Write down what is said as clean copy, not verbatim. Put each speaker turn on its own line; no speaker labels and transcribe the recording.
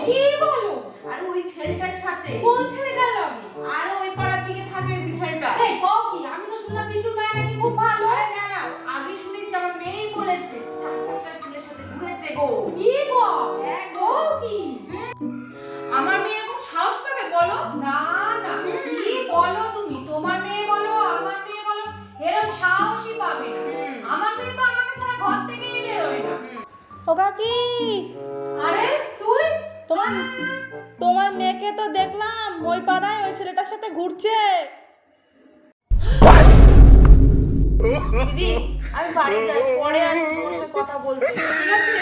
কি বলো?
আর ওই ছেলেটার সাথে।
কোন ছেলেটার লগে?
আর ওই পাড়ার দিকে থাকে ছেলেটা।
এই কও কি? আমি তো শুনলাম বিট্টুর মায়ের নাকি খুব ভালো।
আরে না না, আগে শুনেছি আমার মেয়েই বলেছে 4-5টা ছেলের সাথে ঘুরেছে গো।
কি গো?
হ্যাঁ গো।
কও কি?
আমার মেয়ে এরকম সাহস পাবে বলো?
না না, কি বলো তুমি? তোমার মেয়ে বলো, আমার মেয়ে বলো, এরকম সাহসই পাবে না। আমার মেয়ে তো আমাকে ছাড়া ঘর থেকেই বেরোয় না।
ও কাকি,
আরে তুই?
তোমার মেয়েকে তো দেখলাম ওই পাড়ায় ওই ছেলেটার সাথে ঘুরছে।
দিদি আমি বাড়ি যাই, পরে আসবো তোমার সাথে কথা বলতে, ঠিক আছে?